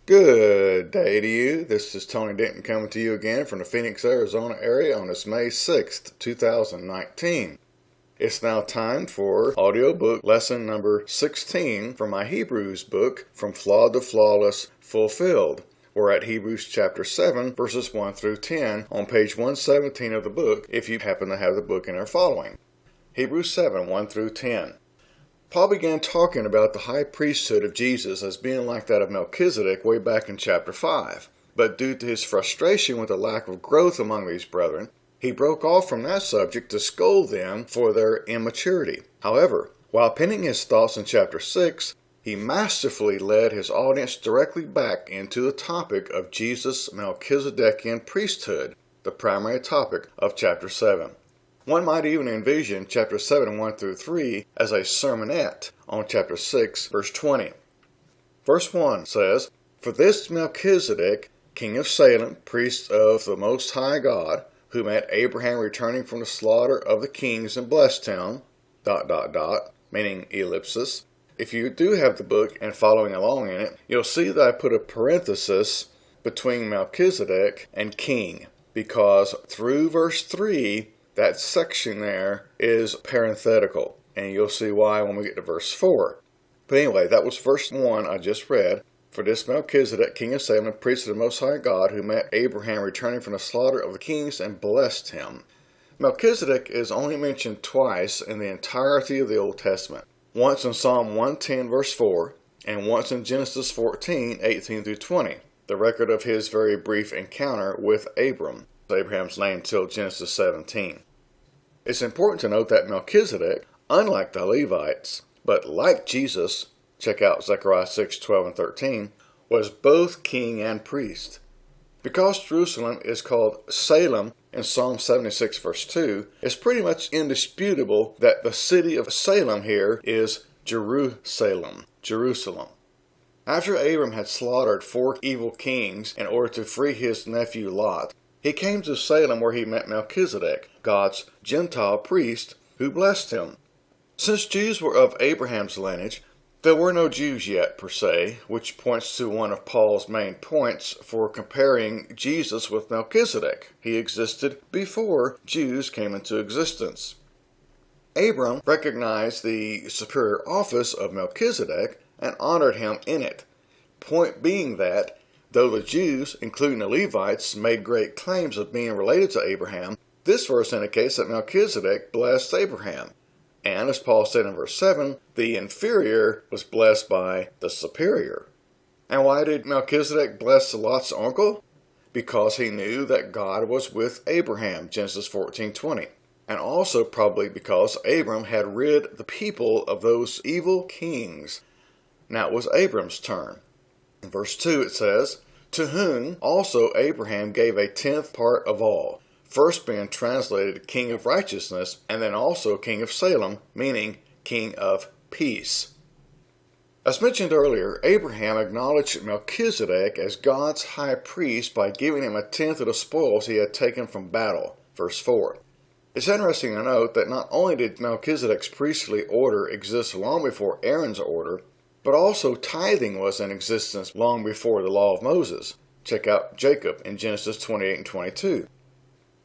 Good day to you. This is Tony Denton coming to you again from the Phoenix, Arizona area on this May 6th, 2019. It's now time for audiobook lesson number 16 from my Hebrews book, From Flawed to Flawless, Fulfilled. We're at Hebrews chapter 7, verses 1 through 10 on page 117 of the book if you happen to have the book in our following. Hebrews 7, 1 through 10. Paul began talking about the high priesthood of Jesus as being like that of Melchizedek way back in chapter 5. But due to his frustration with the lack of growth among these brethren, he broke off from that subject to scold them for their immaturity. However, while penning his thoughts in chapter 6, he masterfully led his audience directly back into the topic of Jesus' Melchizedekian priesthood, the primary topic of chapter 7. One might even envision chapter 7, 1 through 3 as a sermonette on chapter 6, verse 20. Verse 1 says, "For this Melchizedek, king of Salem, priest of the Most High God, who met Abraham returning from the slaughter of the kings and blessed him, ... meaning ellipsis." If you do have the book and following along in it, you'll see that I put a parenthesis between Melchizedek and king, because through verse 3, that section there is parenthetical, and you'll see why when we get to verse 4. But anyway, that was verse 1 I just read. "For this Melchizedek, king of Salem, priest of the Most High God, who met Abraham returning from the slaughter of the kings and blessed him." Melchizedek is only mentioned twice in the entirety of the Old Testament. Once in Psalm 110 verse 4, and once in Genesis 14, 18 through 20, the record of his very brief encounter with Abram, Abraham's name till Genesis 17. It's important to note that Melchizedek, unlike the Levites, but like Jesus, check out Zechariah 6, 12 and 13, was both king and priest. Because Jerusalem is called Salem in Psalm 76 verse 2, it's pretty much indisputable that the city of Salem here is Jerusalem. After Abram had slaughtered 4 evil kings in order to free his nephew Lot, he came to Salem where he met Melchizedek, God's Gentile priest, who blessed him. Since Jews were of Abraham's lineage, there were no Jews yet per se, which points to one of Paul's main points for comparing Jesus with Melchizedek. He existed before Jews came into existence. Abram recognized the superior office of Melchizedek and honored him in it. Point being that, though the Jews, including the Levites, made great claims of being related to Abraham, this verse indicates that Melchizedek blessed Abraham. And as Paul said in verse 7, the inferior was blessed by the superior. And why did Melchizedek bless Lot's uncle? Because he knew that God was with Abraham, Genesis 14:20. And also probably because Abram had rid the people of those evil kings. Now it was Abram's turn. In verse 2 it says, "To whom also Abraham gave a 10th part of all," first being translated king of righteousness, and then also king of Salem, meaning king of peace. As mentioned earlier, Abraham acknowledged Melchizedek as God's high priest by giving him a 10th of the spoils he had taken from battle, verse 4. It's interesting to note that not only did Melchizedek's priestly order exist long before Aaron's order, but also tithing was in existence long before the law of Moses. Check out Jacob in Genesis 28 and 22.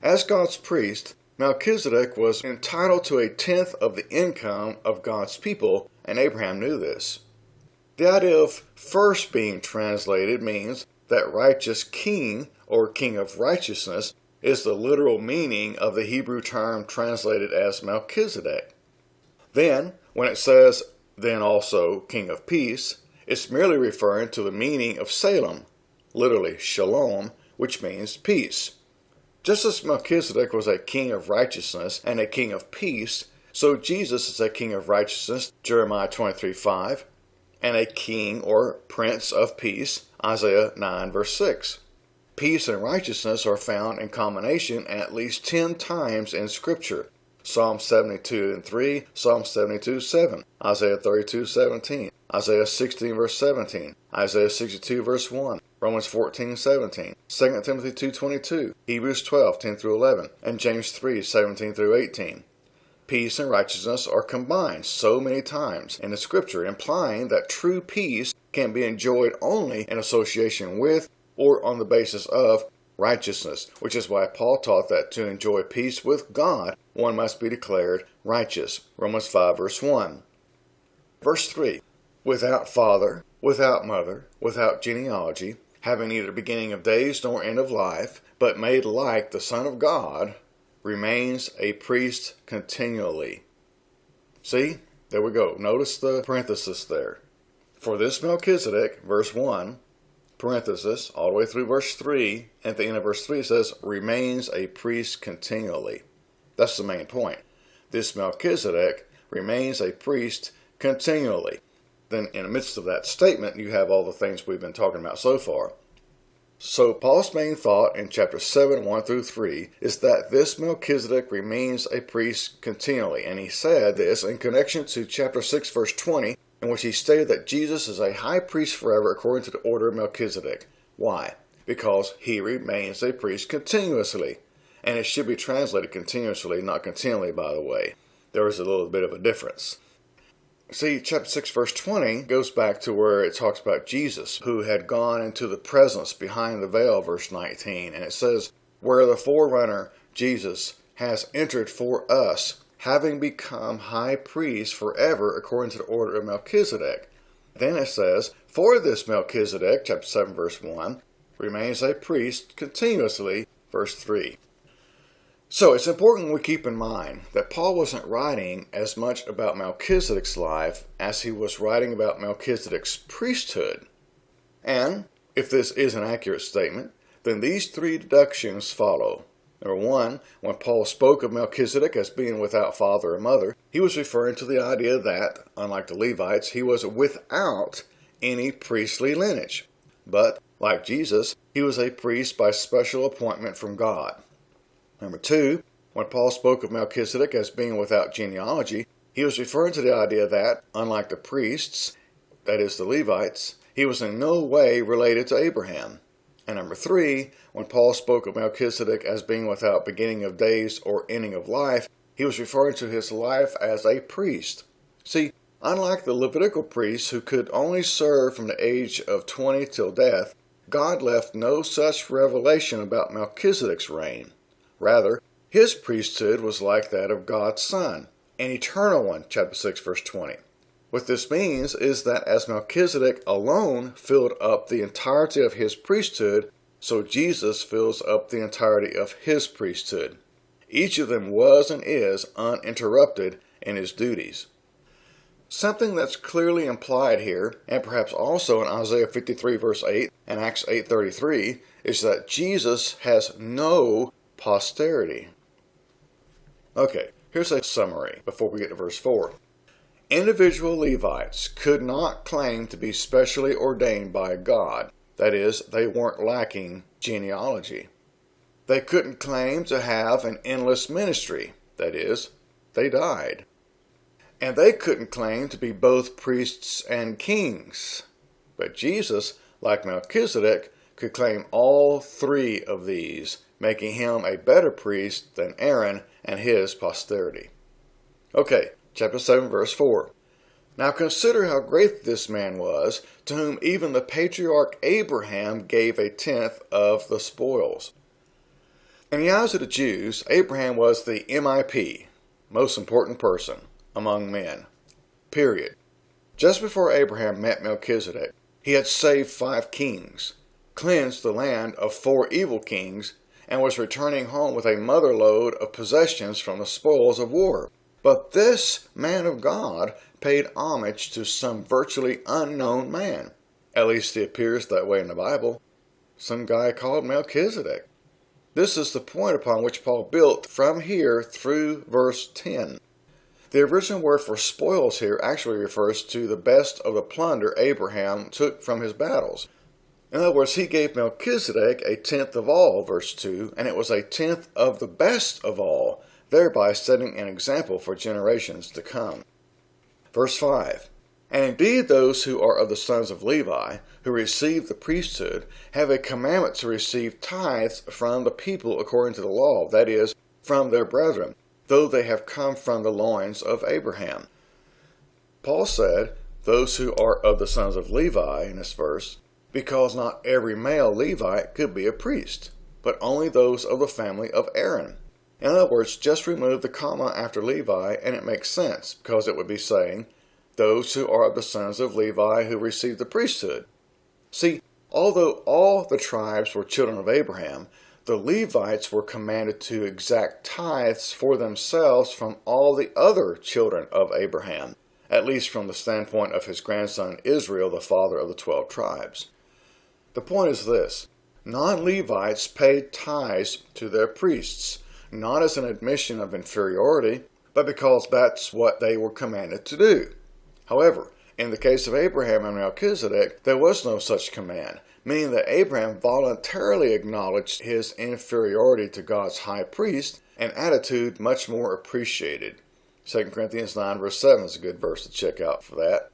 As God's priest, Melchizedek was entitled to a 10th of the income of God's people, and Abraham knew this. The idea of first being translated means that righteous king, or king of righteousness, is the literal meaning of the Hebrew term translated as Melchizedek. Then, when it says, "then also king of peace," it's merely referring to the meaning of Salem, literally shalom, which means peace. Just as Melchizedek was a king of righteousness and a king of peace, so Jesus is a king of righteousness, Jeremiah 23:5, and a king or prince of peace, Isaiah 9 verse 6. Peace and righteousness are found in combination at least 10 times in Scripture. Psalm 72 and 3, Psalm 72, 7, Isaiah 32, 17, Isaiah 16 verse 17, Isaiah 62 verse 1, Romans 14, 17, 2 Timothy 2:22, Hebrews 12, 10 through 11, and James 3, 17 through 18. Peace and righteousness are combined so many times in the Scripture, implying that true peace can be enjoyed only in association with or on the basis of righteousness, which is why Paul taught that to enjoy peace with God, one must be declared righteous. Romans 5 verse 1. Verse 3. Without father, without mother, without genealogy, having neither beginning of days nor end of life, but made like the Son of God, remains a priest continually. See, there we go. Notice the parenthesis there. For this Melchizedek, verse 1, parenthesis, all the way through verse 3, and at the end of verse 3 it says, remains a priest continually. That's the main point. This Melchizedek remains a priest continually. Then in the midst of that statement, you have all the things we've been talking about so far. So Paul's main thought in chapter 7, 1 through 3, is that this Melchizedek remains a priest continually. And he said this in connection to chapter 6, verse 20, in which he stated that Jesus is a high priest forever according to the order of Melchizedek. Why? Because he remains a priest continuously. And it should be translated continuously, not continually, by the way. There is a little bit of a difference. See, chapter 6, verse 20 goes back to where it talks about Jesus, who had gone into the presence behind the veil, verse 19. And it says, where the forerunner, Jesus, has entered for us, having become high priest forever according to the order of Melchizedek. Then it says, for this Melchizedek, chapter 7, verse 1, remains a priest continuously, verse 3. So it's important we keep in mind that Paul wasn't writing as much about Melchizedek's life as he was writing about Melchizedek's priesthood. And if this is an accurate statement, then these three deductions follow. Number one, when Paul spoke of Melchizedek as being without father or mother, he was referring to the idea that, unlike the Levites, he was without any priestly lineage. But, like Jesus, he was a priest by special appointment from God. Number two, when Paul spoke of Melchizedek as being without genealogy, he was referring to the idea that, unlike the priests, that is the Levites, he was in no way related to Abraham. And number three, when Paul spoke of Melchizedek as being without beginning of days or ending of life, he was referring to his life as a priest. See, unlike the Levitical priests who could only serve from the age of 20 till death, God left no such revelation about Melchizedek's reign. Rather, his priesthood was like that of God's Son, an eternal one, chapter 6, verse 20. What this means is that as Melchizedek alone filled up the entirety of his priesthood, so Jesus fills up the entirety of his priesthood. Each of them was and is uninterrupted in his duties. Something that's clearly implied here, and perhaps also in Isaiah 53, verse 8 and Acts 8:33, is that Jesus has no posterity. Okay, here's a summary before we get to verse 4. Individual Levites could not claim to be specially ordained by God. That is, they weren't lacking genealogy. They couldn't claim to have an endless ministry. That is, they died. And they couldn't claim to be both priests and kings. But Jesus, like Melchizedek, could claim all three of these, making him a better priest than Aaron and his posterity. Okay, chapter 7, verse 4. Now consider how great this man was, to whom even the patriarch Abraham gave a tenth of the spoils. In the eyes of the Jews, Abraham was the MIP, most important person among men. Period. Just before Abraham met Melchizedek, he had saved 5 kings, cleansed the land of 4 evil kings, and was returning home with a motherload of possessions from the spoils of war. But this man of God paid homage to some virtually unknown man. At least he appears that way in the Bible. Some guy called Melchizedek. This is the point upon which Paul built from here through verse 10. The original word for spoils here actually refers to the best of the plunder Abraham took from his battles. In other words, he gave Melchizedek a tenth of all, verse 2, and it was a tenth of the best of all, thereby setting an example for generations to come. Verse 5, and indeed those who are of the sons of Levi, who receive the priesthood, have a commandment to receive tithes from the people according to the law, that is, from their brethren, though they have come from the loins of Abraham. Paul said, those who are of the sons of Levi in this verse, because not every male Levite could be a priest, but only those of the family of Aaron. In other words, just remove the comma after Levi and it makes sense, because it would be saying, those who are of the sons of Levi who received the priesthood. See, although all the tribes were children of Abraham, the Levites were commanded to exact tithes for themselves from all the other children of Abraham, at least from the standpoint of his grandson Israel, the father of the 12 tribes. The point is this: non-Levites paid tithes to their priests, not as an admission of inferiority, but because that's what they were commanded to do. However, in the case of Abraham and Melchizedek, there was no such command, meaning that Abraham voluntarily acknowledged his inferiority to God's high priest, an attitude much more appreciated. 2 Corinthians 9 verse 7 is a good verse to check out for that.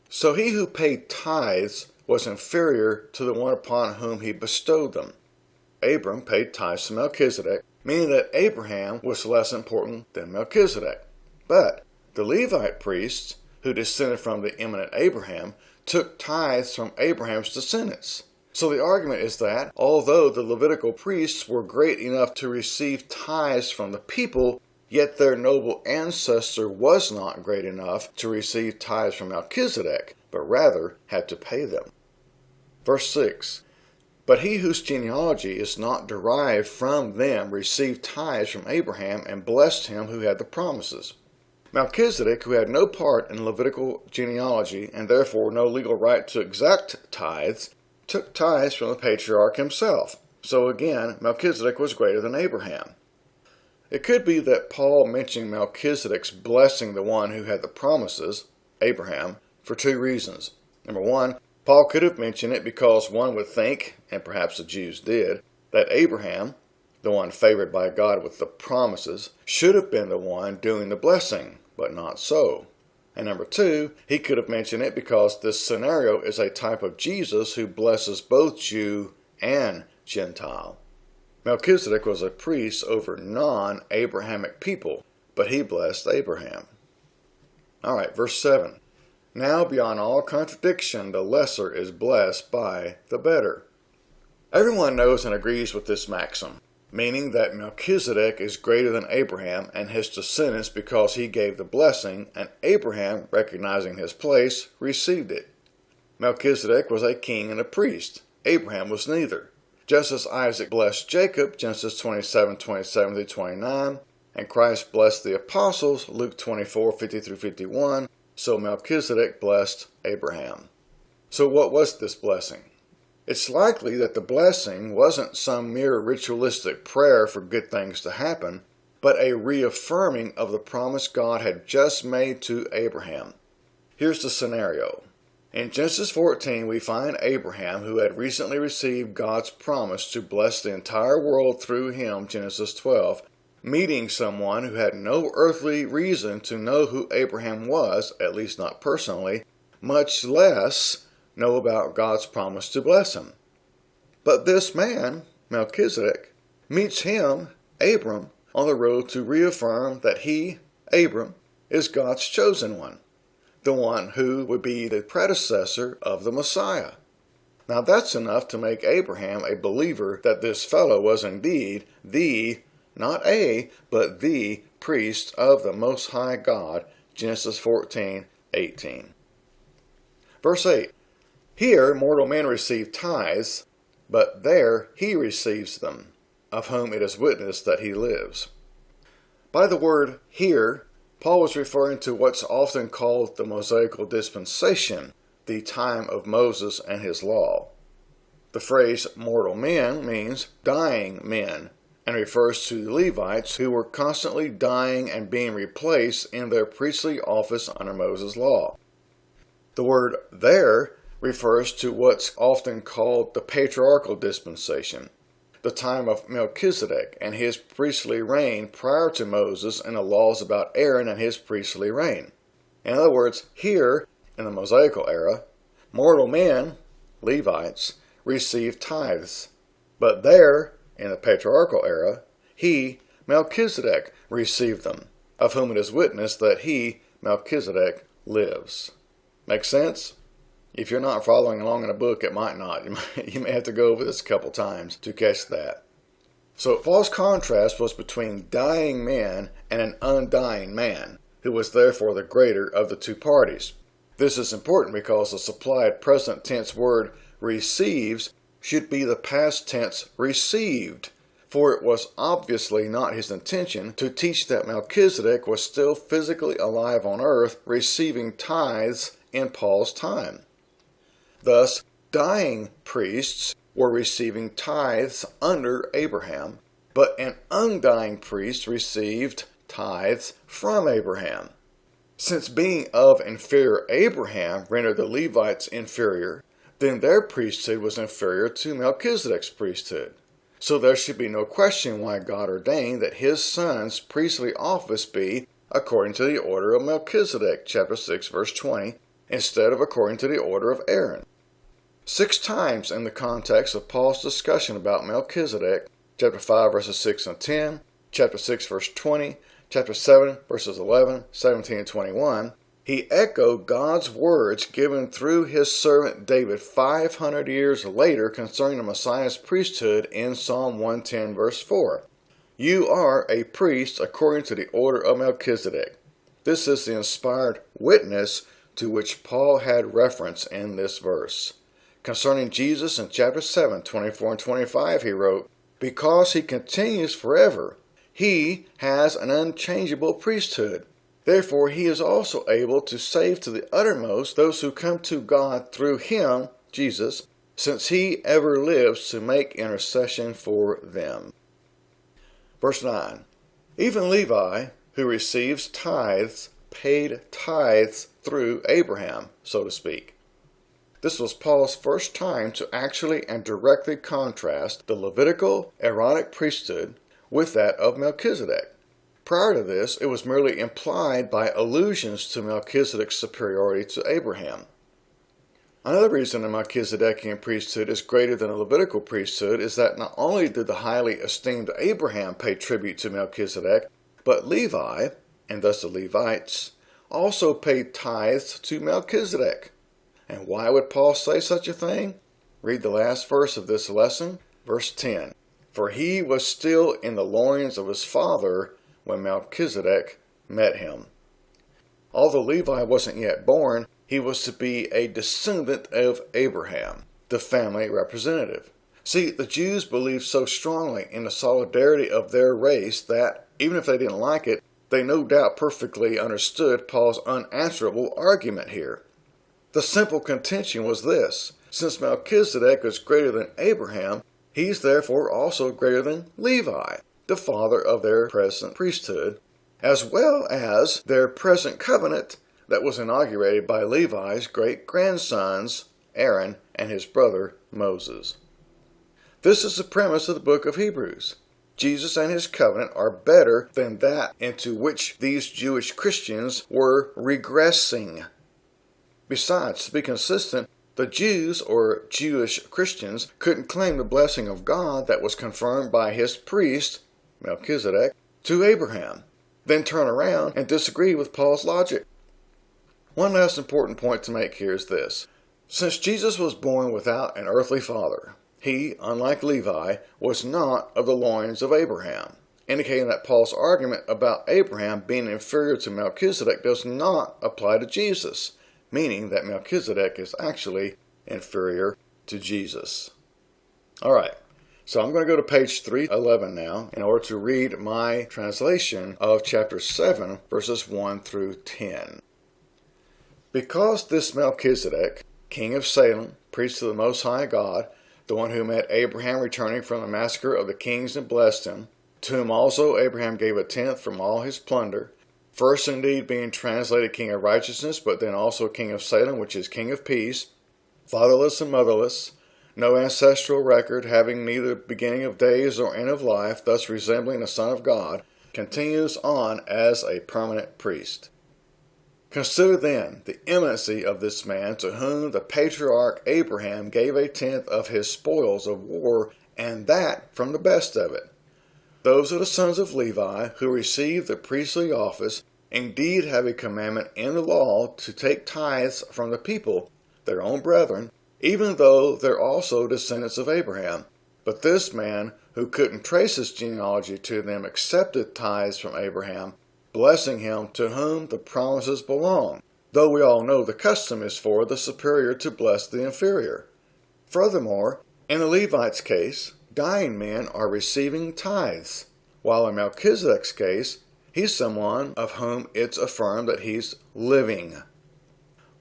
So he who paid tithes was inferior to the one upon whom he bestowed them. Abram paid tithes to Melchizedek, meaning that Abraham was less important than Melchizedek. But the Levite priests, who descended from the eminent Abraham, took tithes from Abraham's descendants. So the argument is that, although the Levitical priests were great enough to receive tithes from the people, yet their noble ancestor was not great enough to receive tithes from Melchizedek, but rather had to pay them. Verse 6, but he whose genealogy is not derived from them received tithes from Abraham and blessed him who had the promises. Melchizedek, who had no part in Levitical genealogy and therefore no legal right to exact tithes, took tithes from the patriarch himself. So again, Melchizedek was greater than Abraham. It could be that Paul mentioned Melchizedek's blessing the one who had the promises, Abraham, for two reasons. Number one, Paul could have mentioned it because one would think, and perhaps the Jews did, that Abraham, the one favored by God with the promises, should have been the one doing the blessing, but not so. And number two, he could have mentioned it because this scenario is a type of Jesus who blesses both Jew and Gentile. Melchizedek was a priest over non-Abrahamic people, but he blessed Abraham. Alright, verse 7. Now beyond all contradiction, the lesser is blessed by the better. Everyone knows and agrees with this maxim, meaning that Melchizedek is greater than Abraham and his descendants because he gave the blessing, and Abraham, recognizing his place, received it. Melchizedek was a king and a priest. Abraham was neither. Just as Isaac blessed Jacob, Genesis 27:27-29, and Christ blessed the apostles, Luke 24:50-51, so Melchizedek blessed Abraham. So what was this blessing? It's likely that the blessing wasn't some mere ritualistic prayer for good things to happen, but a reaffirming of the promise God had just made to Abraham. Here's the scenario. In Genesis 14, we find Abraham, who had recently received God's promise to bless the entire world through him, Genesis 12, meeting someone who had no earthly reason to know who Abraham was, at least not personally, much less know about God's promise to bless him. But this man, Melchizedek, meets him, Abram, on the road to reaffirm that he, Abram, is God's chosen one, the one who would be the predecessor of the Messiah. Now that's enough to make Abraham a believer that this fellow was indeed the, not a, but the priest of the Most High God, Genesis 14:18. Verse 8. Here mortal men receive tithes, but there he receives them, of whom it is witnessed that he lives. By the word here, Paul was referring to what's often called the Mosaical dispensation, the time of Moses and his law. The phrase mortal men means dying men, and refers to the Levites who were constantly dying and being replaced in their priestly office under Moses' law. The word there refers to what's often called the patriarchal dispensation, the time of Melchizedek and his priestly reign prior to Moses and the laws about Aaron and his priestly reign. In other words, here, in the Mosaical era, mortal men, Levites, received tithes, but there, in the patriarchal era, he, Melchizedek, received them, of whom it is witnessed that he, Melchizedek, lives. Make sense? If you're not following along in a book, it might not. You may have to go over this a couple times to catch that. So Paul's contrast was between dying men and an undying man, who was therefore the greater of the two parties. This is important because the supplied present tense word receives should be the past tense received, for it was obviously not his intention to teach that Melchizedek was still physically alive on earth receiving tithes in Paul's time. Thus, dying priests were receiving tithes under Abraham, but an undying priest received tithes from Abraham. Since being of inferior Abraham rendered the Levites inferior, then their priesthood was inferior to Melchizedek's priesthood. So there should be no question why God ordained that his son's priestly office be according to the order of Melchizedek, chapter 6, verse 20, instead of according to the order of Aaron. 6 times in the context of Paul's discussion about Melchizedek, chapter 5, verses 6 and 10, chapter 6, verse 20, chapter 7, verses 11, 17, and 21, he echoed God's words given through his servant David 500 years later concerning the Messiah's priesthood in Psalm 110, verse 4. You are a priest according to the order of Melchizedek. This is the inspired witness to which Paul had reference in this verse. Concerning Jesus in chapter 7, 24 and 25, he wrote, because he continues forever, he has an unchangeable priesthood. Therefore he is also able to save to the uttermost those who come to God through him, Jesus, since he ever lives to make intercession for them. Verse 9. Even Levi, who receives tithes, paid tithes through Abraham, so to speak. This was Paul's first time to actually and directly contrast the Levitical Aaronic priesthood with that of Melchizedek. Prior to this, it was merely implied by allusions to Melchizedek's superiority to Abraham. Another reason the Melchizedekian priesthood is greater than the Levitical priesthood is that not only did the highly esteemed Abraham pay tribute to Melchizedek, but Levi, and thus the Levites, also paid tithes to Melchizedek. And why would Paul say such a thing? Read the last verse of this lesson, verse 10. For he was still in the loins of his father when Melchizedek met him. Although Levi wasn't yet born, he was to be a descendant of Abraham, the family representative. See, the Jews believed so strongly in the solidarity of their race that, even if they didn't like it, they no doubt perfectly understood Paul's unanswerable argument here. The simple contention was this: since Melchizedek was greater than Abraham, he's therefore also greater than Levi, the father of their present priesthood, as well as their present covenant that was inaugurated by Levi's great-grandsons, Aaron and his brother Moses. This is the premise of the book of Hebrews. Jesus and his covenant are better than that into which these Jewish Christians were regressing. Besides, to be consistent, the Jews, or Jewish Christians, couldn't claim the blessing of God that was confirmed by his priest, Melchizedek, to Abraham, then turn around and disagree with Paul's logic. One last important point to make here is this. Since Jesus was born without an earthly father, he, unlike Levi, was not of the loins of Abraham, indicating that Paul's argument about Abraham being inferior to Melchizedek does not apply to Jesus, meaning that Melchizedek is actually inferior to Jesus. Alright, so I'm going to go to page 311 now in order to read my translation of chapter 7, verses 1 through 10. Because this Melchizedek, king of Salem, priest of the Most High God, the one who met Abraham returning from the massacre of the kings and blessed him, to whom also Abraham gave a tenth from all his plunder, first indeed being translated king of righteousness, but then also king of Salem, which is king of peace, fatherless and motherless, no ancestral record, having neither beginning of days nor end of life, thus resembling the Son of God, continues on as a permanent priest. Consider then the eminency of this man, to whom the patriarch Abraham gave a tenth of his spoils of war, and that from the best of it. Those are the sons of Levi who received the priestly office indeed have a commandment in the law to take tithes from the people, their own brethren, even though they're also descendants of Abraham. But this man, who couldn't trace his genealogy to them, accepted tithes from Abraham, blessing him to whom the promises belong, though we all know the custom is for the superior to bless the inferior. Furthermore, in the Levite's case, dying men are receiving tithes, while in Melchizedek's case, he's someone of whom it's affirmed that he's living.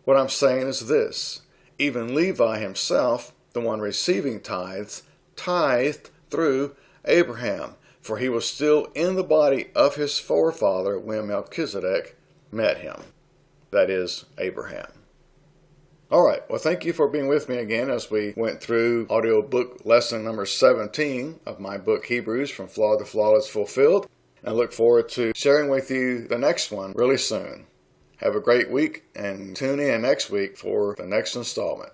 What I'm saying is this: even Levi himself, the one receiving tithes, tithed through Abraham, for he was still in the body of his forefather when Melchizedek met him. That is, Abraham. Alright, well, thank you for being with me again as we went through audiobook lesson number 17 of my book Hebrews, From Flawed to Flawless Fulfilled. And I look forward to sharing with you the next one really soon. Have a great week and tune in next week for the next installment.